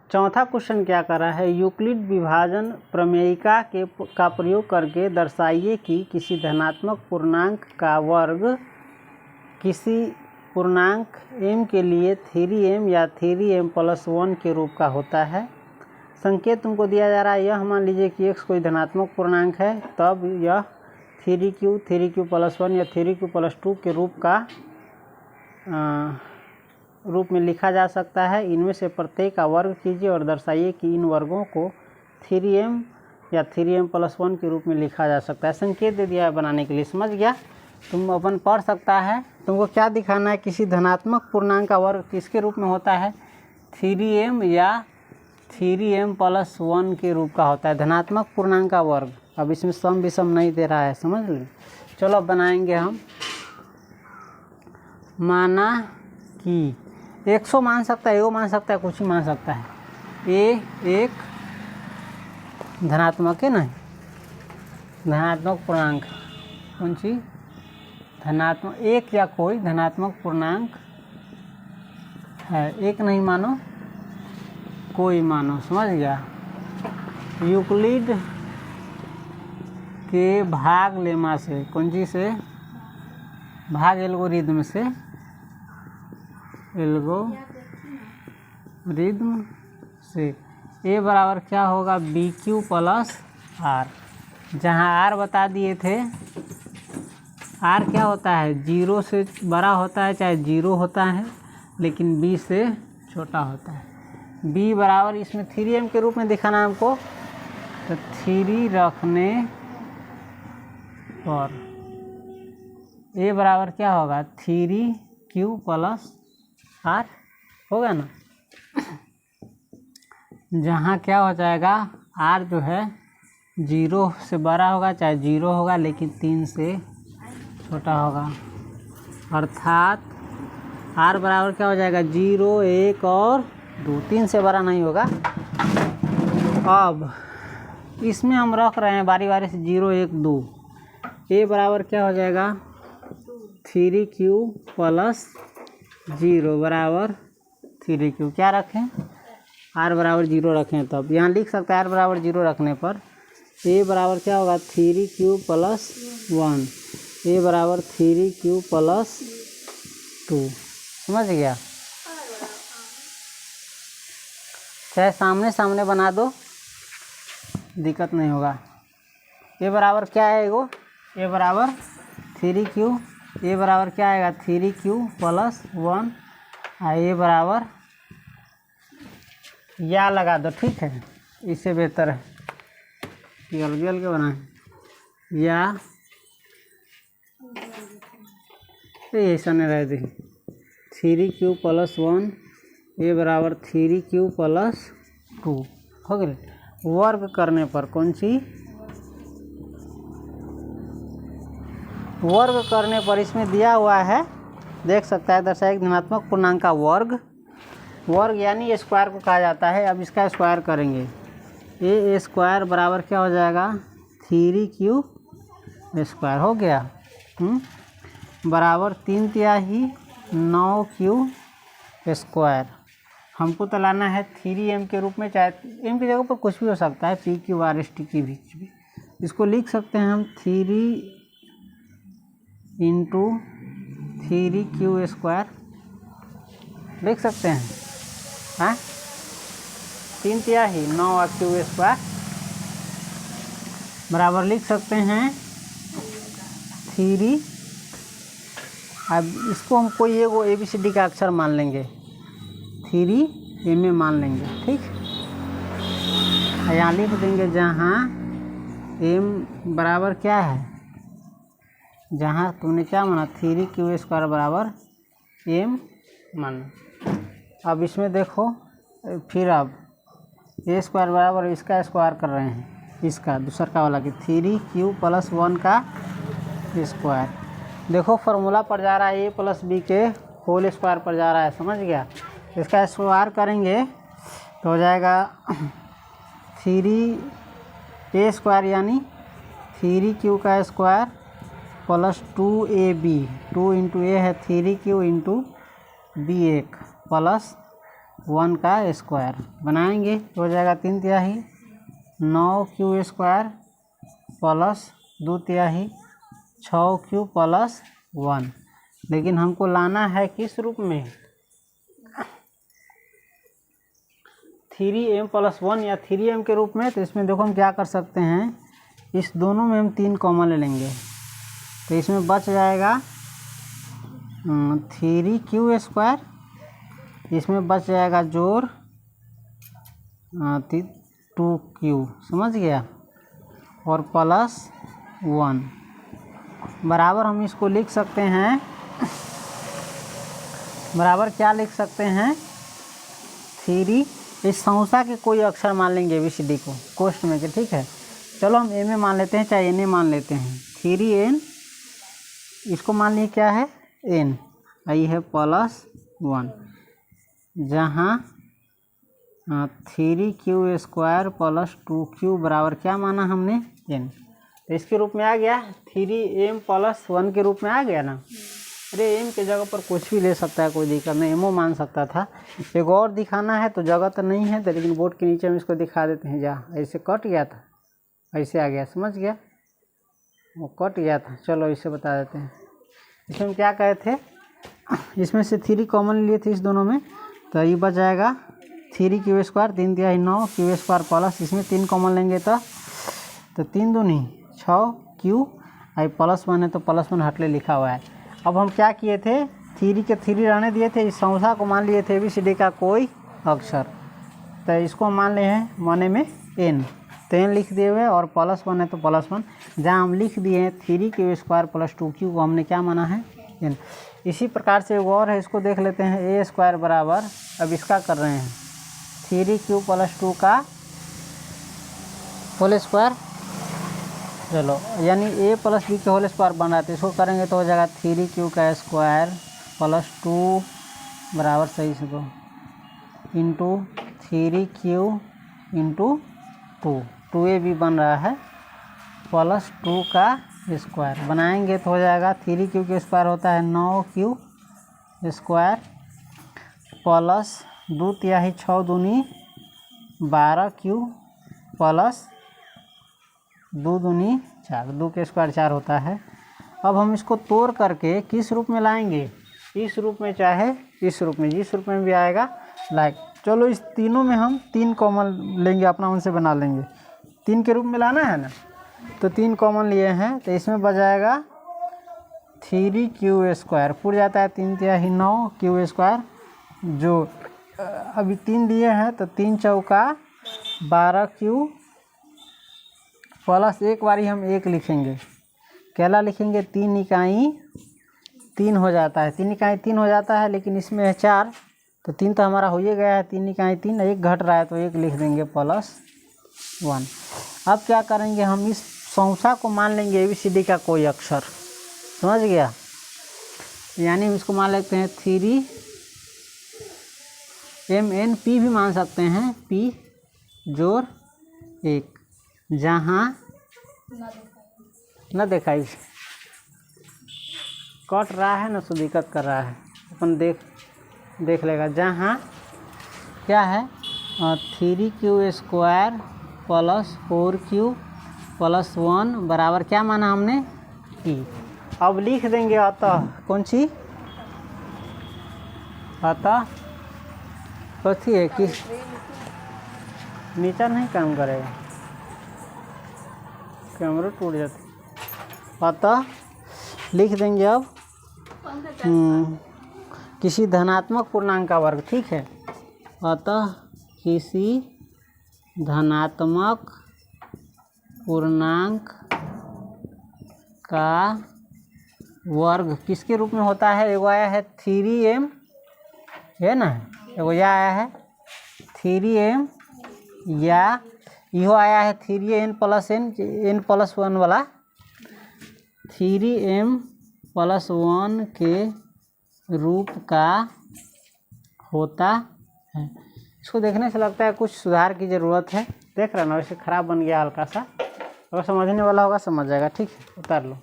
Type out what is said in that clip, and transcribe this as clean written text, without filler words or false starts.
चौथा क्वेश्चन क्या कर रहा है, यूक्लिड विभाजन प्रमेयिका का प्रयोग करके दर्शाइए कि किसी धनात्मक पूर्णांक का वर्ग किसी पूर्णांक m के लिए 3m या 3m+1 के रूप का होता है। संकेत तुमको दिया जा रहा है, यह मान लीजिए कि x कोई धनात्मक पूर्णांक है, तब यह 3q+1 या 3q+2 के रूप में लिखा जा सकता है। इनमें से प्रत्येक का वर्ग कीजिए और दर्शाइए कि इन वर्गों को 3m या 3m+1 के रूप में लिखा जा सकता है। संकेत दे दिया है बनाने के लिए, समझ गया? तुम अपन पढ़ सकता है। तुमको क्या दिखाना है, किसी धनात्मक पूर्णांक का वर्ग किसके रूप में होता है, 3m या 3m+1 के रूप का होता है, धनात्मक पूर्णांक का वर्ग। अब इसमें सम विषम नहीं दे रहा है, समझ लो। चलो अब बनाएंगे हम। माना कि 100 मान सकता है, वो मान सकता है, कुछ ही मान सकता है। ए एक धनात्मक है, नहीं धनात्मक पूर्णांक, कौन सी धनात्मक, एक या कोई धनात्मक पूर्णांक है। एक नहीं मानो, कोई मानो, समझ गया? यूक्लिड के भाग लेमा से, कौन सी से, भाग एल्गोरिदम से, एल्गोरिदम से ए बराबर क्या होगा, BQ+R, जहाँ R बता दिए थे। R क्या होता है, 0 से बड़ा होता है, चाहे 0 होता है, लेकिन B से छोटा होता है। B बराबर, इसमें 3m के रूप में दिखाना है हमको, तो 3 रखने पर A बराबर क्या होगा, 3q+R होगा ना, जहाँ क्या हो जाएगा, R जो है 0 से बड़ा होगा, चाहे 0 होगा, लेकिन 3 से छोटा होगा। अर्थात R बराबर क्या हो जाएगा, 0, 1 और 2, 3 से बड़ा नहीं होगा। अब इसमें हम रख रहे हैं बारी बारी से 0, 1, 2। A बराबर क्या हो जाएगा, 3q+0 बराबर 3q। क्या रखें, R बराबर 0 रखें, तब यहाँ लिख सकते हैं R बराबर 0 रखने पर A बराबर क्या होगा, 3q+1, A बराबर 3q+2। समझ गया? चाहे सामने सामने बना दो, दिक्कत नहीं होगा। A बराबर क्या है, वो A बराबर 3q, A बराबर क्या आएगा, 3q+1, A बराबर या लगा दो, ठीक है, इससे बेहतर है कि अलग अलग बनाए, या ऐसा नहीं रह दी। 3q+1, A बराबर 3q+2 हो गए। वर्ग करने पर, कौन सी, वर्ग करने पर इसमें दिया हुआ है, देख सकता है, दर्शाया एक धनात्मक पूर्णांक का वर्ग, वर्ग यानी स्क्वायर को कहा जाता है। अब इसका स्क्वायर करेंगे, ए स्क्वायर बराबर क्या हो जाएगा, 3q स्क्वायर हो गया, बराबर 3/3 9q स्क्वायर। हमको तो लाना है 3m के रूप में, चाहे m की जगह पर कुछ भी हो सकता है, PQRST के बीच में। इसको लिख सकते हैं हम 3 × 3q स्क्वायर लिख सकते हैं, हाँ, 3/3 9q स्क्वायर बराबर लिख सकते हैं 3। अब इसको हम कोई एगो ABCD का अक्षर मान लेंगे, 3m मान लेंगे, ठीक। यहाँ लिख देंगे जहाँ m बराबर क्या है, जहाँ तुमने क्या माना, 3q स्क्वायर बराबर m माना। अब इसमें देखो, फिर अब a स्क्वायर बराबर इसका स्क्वायर कर रहे हैं, इसका दूसरा का वाला कि 3q+1 का स्क्वायर। देखो फार्मूला पर जा रहा है, a + b के होल स्क्वायर पर जा रहा है, समझ गया? इसका स्क्वायर करेंगे तो हो जाएगा 3a स्क्वायर यानी 3q का स्क्वायर प्लस 2ab, 2 × a है 3q × b1 प्लस 1 का स्क्वायर बनाएंगे तो हो जाएगा 3/3 9q square plus 2/3 6q plus 1। लेकिन हमको लाना है किस रूप में, 3m + 1 या 3m के रूप में। तो इसमें देखो हम क्या कर सकते हैं, इस दोनों में हम 3 कॉमन ले लेंगे तो इसमें बच जाएगा 3q स्क्वायर, इसमें बच जाएगा जोड़ 2q, समझ गया, और प्लस 1 बराबर हम इसको लिख सकते हैं, बराबर क्या लिख सकते हैं 3, इस संख्या के कोई अक्षर मान लेंगे ABCD को कोष्ठ में के, ठीक है। चलो हम a में मान लेते हैं चाहे n मान लेते हैं, 3n इसको मान लिए क्या है n, आई है प्लस 1, जहाँ 3q स्क्वायर प्लस 2q बराबर क्या माना हमने n। तो इसके रूप में आ गया 3m + 1 के रूप में आ गया ना। अरे m के जगह पर कुछ भी ले सकता है, कोई दिक्कत नहीं, m मान सकता था। एक और दिखाना है तो जगह तो नहीं है तो, लेकिन बोर्ड के नीचे हम इसको दिखा देते हैं। जहाँ ऐसे कट गया था ऐसे आ गया, समझ गया, वो कट गया था। चलो इसे बता देते हैं। इसमें हम क्या कहे थे, इसमें से 3 कॉमन लिए थे इस दोनों में, तो ये बच जाएगा 3q square 3/3 9q square plus इसमें 3 कॉमन लेंगे तो 3 दूनी 6q, आई प्लस 1 है तो प्लस 1 हटले लिखा हुआ है। अब हम क्या किए थे, 3 के 3 रहने दिए थे, इस संख्या को मान लिए थे ABCD का कोई अक्षर, तो इसको मान लिए हैं माने में n, तो n लिख दिए हुए और प्लस 1 है तो प्लस 1, जहाँ हम लिख दिए हैं 3q स्क्वायर प्लस 2q को हमने क्या माना है n। इसी प्रकार से एक और है, इसको देख लेते हैं, a स्क्वायर बराबर, अब इसका कर रहे हैं 3q + 2 का होल स्क्वायर, चलो यानी a + b के होल स्क्वायर बन रहा है, तो इसको करेंगे तो हो जाएगा 3q का स्क्वायर प्लस 2 बराबर, सही से दो, इंटू 3q इंटू 2a भी बन रहा है प्लस 2 का स्क्वायर बनाएंगे तो हो जाएगा 3q के स्क्वायर होता है 9q स्क्वायर प्लस 2/3 6 दूनी 12q प्लस 2 दूनी 4, 2 के स्क्वायर 4 होता है। अब हम इसको तोड़ करके किस रूप में लाएंगे, इस रूप में चाहे इस रूप में, जिस रूप में भी आएगा लाइक। चलो इस तीनों में हम 3 कॉमन लेंगे, अपना उनसे बना लेंगे, 3 के रूप में लाना है ना, तो 3 कॉमन लिए हैं तो इसमें बच जाएगा 3q स्क्वायर, पूर जाता है 3/3 9q स्क्वायर, जो अभी 3 दिए हैं तो 3 चौका 12q प्लस एक बारी हम 1 लिखेंगे, कैला लिखेंगे 3 इकाई 3 हो जाता है, 3 इकाई 3 हो जाता है, लेकिन इसमें है 4 तो 3 तो हमारा हो ही गया है, 3 इकाई 3, 1 घट रहा है तो 1 लिख देंगे प्लस 1। अब क्या करेंगे, हम इस संख्या को मान लेंगे ABCD का कोई अक्षर, समझ गया, यानी हम इसको मान लेते हैं 3mn, p भी मान सकते हैं, p जोड़ 1, जहाँ न दिखाई कट रहा है ना, तो दिक्कत कर रहा है, अपन देख लेगा, जहाँ क्या है 3q square plus 4q plus 1 बराबर क्या माना हमने p। अब लिख देंगे अतः, कौन सी अतः कथी है कि नीचा नहीं काम करेगा, कैमरा टूट जाता। अतः लिख देंगे अब किसी धनात्मक पूर्णांक का वर्ग, ठीक है, अतः किसी धनात्मक पूर्णांक का वर्ग किसके रूप में होता है, एगो आया है 3m है ना, एगो यह आया है 3m, या इहो आया है 3n + n + 1 वाला, 3m + 1 के रूप का होता है। इसको देखने से लगता है कुछ सुधार की ज़रूरत है, देख रहे ना, वैसे ख़राब बन गया हल्का सा, अगर समझने वाला होगा समझ जाएगा, ठीक है, उतार लो।